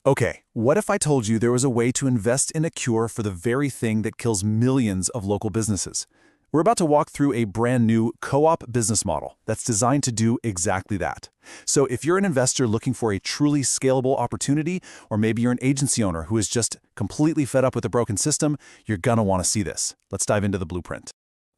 Okay, what if I told you there was a way to invest in a cure for the very thing that kills millions of local businesses? We're about to walk through a brand new co-op business model that's designed to do exactly that. So if you're an investor looking for a truly scalable opportunity, or maybe you're an agency owner who is just completely fed up with a broken system, you're gonna want to see this. Let's dive into the blueprint.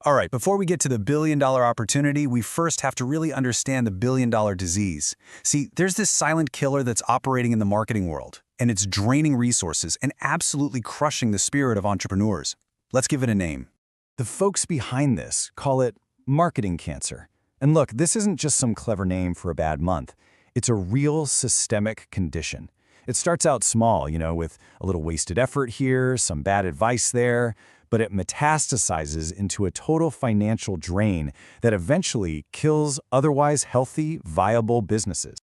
All right, before we get to the billion-dollar opportunity, we first have to really understand the billion-dollar disease. See, there's this silent killer that's operating in the marketing world, and it's draining resources and absolutely crushing the spirit of entrepreneurs. Let's give it a name. The folks behind this call it marketing cancer. And look, this isn't just some clever name for a bad month. It's a real systemic condition. It starts out small, with a little wasted effort here, some bad advice there, but it metastasizes into a total financial drain that eventually kills otherwise healthy, viable businesses.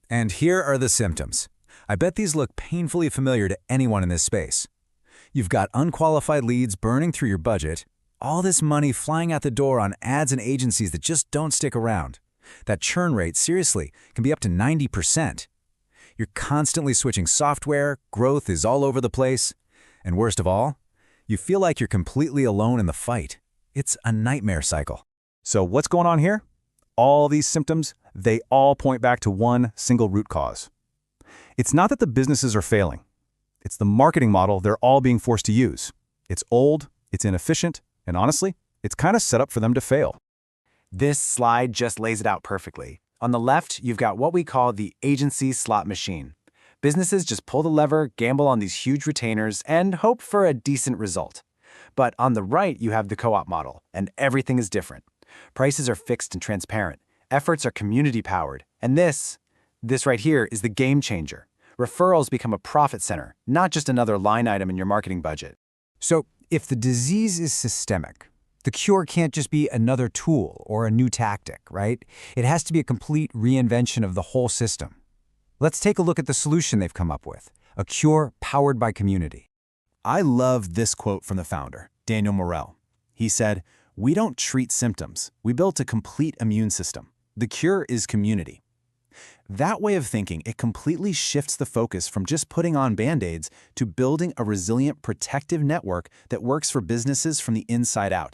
And here are the symptoms. I bet these look painfully familiar to anyone in this space. You've got unqualified leads burning through your budget, all this money flying out the door on ads and agencies that just don't stick around. That churn rate, seriously, can be up to 90%. You're constantly switching software, growth is all over the place, and worst of all, you feel like you're completely alone in the fight. It's a nightmare cycle. So what's going on here? All these symptoms, they all point back to one single root cause. It's not that the businesses are failing. It's the marketing model they're all being forced to use. It's old, it's inefficient, and honestly, it's kind of set up for them to fail. This slide just lays it out perfectly. On the left, you've got what we call the agency slot machine. Businesses just pull the lever, gamble on these huge retainers, and hope for a decent result. But on the right, you have the co-op model, and everything is different. Prices are fixed and transparent. Efforts are community-powered. And this right here is the game changer. Referrals become a profit center, not just another line item in your marketing budget. So, if the disease is systemic, the cure can't just be another tool or a new tactic, right? It has to be a complete reinvention of the whole system. Let's take a look at the solution they've come up with, a cure powered by community. I love this quote from the founder, Daniel Morel. He said, "We don't treat symptoms. We built a complete immune system. The cure is community." That way of thinking, it completely shifts the focus from just putting on Band-Aids to building a resilient, protective network that works for businesses from the inside out.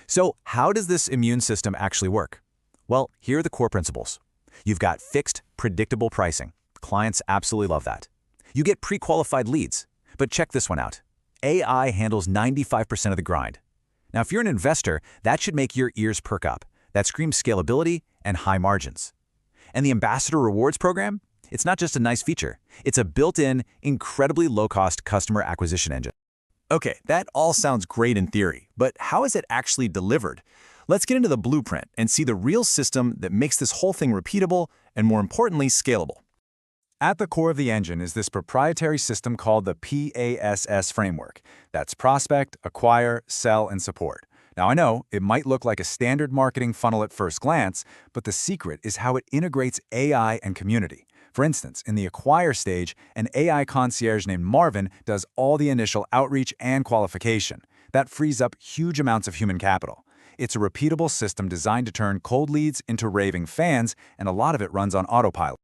So, how does this immune system actually work? Well, here are the core principles. You've got fixed, predictable pricing. Clients absolutely love that. You get pre-qualified leads. But check this one out. AI handles 95% of the grind. Now, if you're an investor, that should make your ears perk up. That screams scalability and high margins. And the Ambassador Rewards program? It's not just a nice feature. It's a built-in, incredibly low-cost customer acquisition engine. Okay, that all sounds great in theory, but how is it actually delivered? Let's get into the blueprint and see the real system that makes this whole thing repeatable and, more importantly, scalable. At the core of the engine is this proprietary system called the PASS framework. That's prospect, acquire, sell, and support. Now I know it might look like a standard marketing funnel at first glance, but the secret is how it integrates AI and community. For instance, in the acquire stage, an AI concierge named Marvin does all the initial outreach and qualification. That frees up huge amounts of human capital. It's a repeatable system designed to turn cold leads into raving fans, and a lot of it runs on autopilot.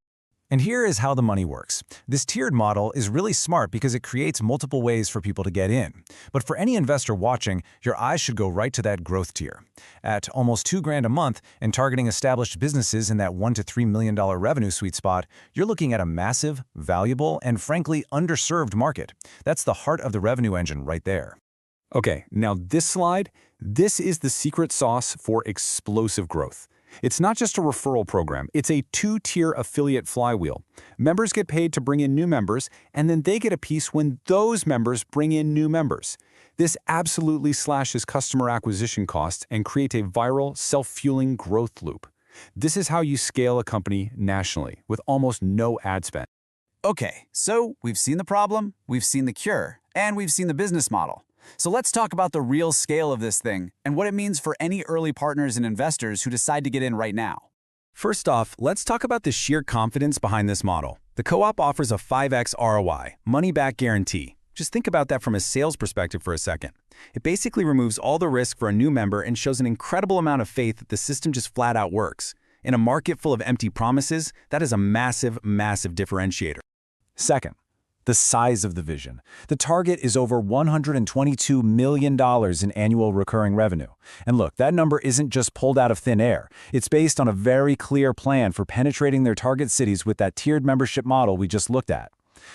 And here is how the money works. This tiered model is really smart because it creates multiple ways for people to get in. But for any investor watching, your eyes should go right to that growth tier. At almost $2,000 a month and targeting established businesses in that $1 to $3 million revenue sweet spot, you're looking at a massive, valuable, and frankly underserved market. That's the heart of the revenue engine right there. Okay, now this slide, this is the secret sauce for explosive growth. It's not just a referral program, it's a two-tier affiliate flywheel. Members get paid to bring in new members, and then they get a piece when those members bring in new members. This absolutely slashes customer acquisition costs and creates a viral, self-fueling growth loop. This is how you scale a company nationally, with almost no ad spend. Okay, so we've seen the problem, we've seen the cure, and we've seen the business model. So let's talk about the real scale of this thing and what it means for any early partners and investors who decide to get in right now. First off, let's talk about the sheer confidence behind this model. The co-op offers a 5x ROI, money-back guarantee. Just think about that from a sales perspective for a second. It basically removes all the risk for a new member and shows an incredible amount of faith that the system just flat out works. In a market full of empty promises, that is a massive, massive differentiator. Second, The size of the vision. The target is over $122 million in annual recurring revenue. And look, that number isn't just pulled out of thin air. It's based on a very clear plan for penetrating their target cities with that tiered membership model we just looked at.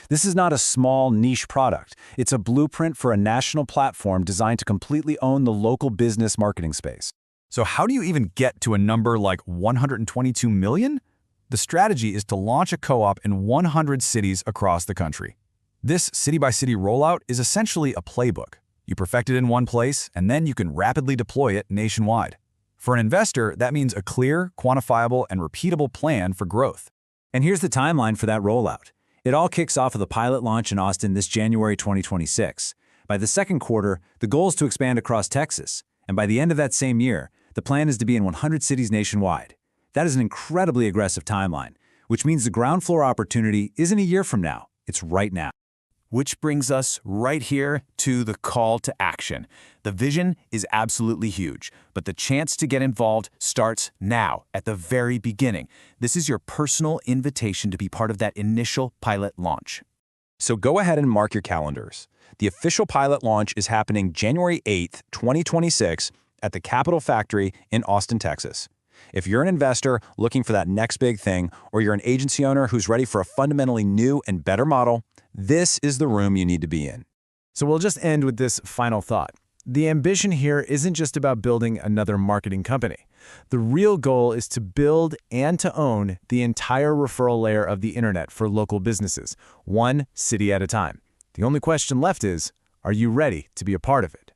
This is not a small niche product. It's a blueprint for a national platform designed to completely own the local business marketing space. So how do you even get to a number like 122 million? The strategy is to launch a co-op in 100 cities across the country. This city-by-city rollout is essentially a playbook. You perfect it in one place, and then you can rapidly deploy it nationwide. For an investor, that means a clear, quantifiable, and repeatable plan for growth. And here's the timeline for that rollout. It all kicks off with a pilot launch in Austin this January 2026. By the second quarter, the goal is to expand across Texas. And by the end of that same year, the plan is to be in 100 cities nationwide. That is an incredibly aggressive timeline, which means the ground floor opportunity isn't a year from now, it's right now. Which brings us right here to the call to action. The vision is absolutely huge, but the chance to get involved starts now, at the very beginning. This is your personal invitation to be part of that initial pilot launch. So go ahead and mark your calendars. The official pilot launch is happening January 8th, 2026 at the Capital Factory in Austin, Texas. If you're an investor looking for that next big thing, or you're an agency owner who's ready for a fundamentally new and better model, this is the room you need to be in. So we'll just end with this final thought. The ambition here isn't just about building another marketing company. The real goal is to build and to own the entire referral layer of the internet for local businesses, one city at a time. The only question left is, are you ready to be a part of it?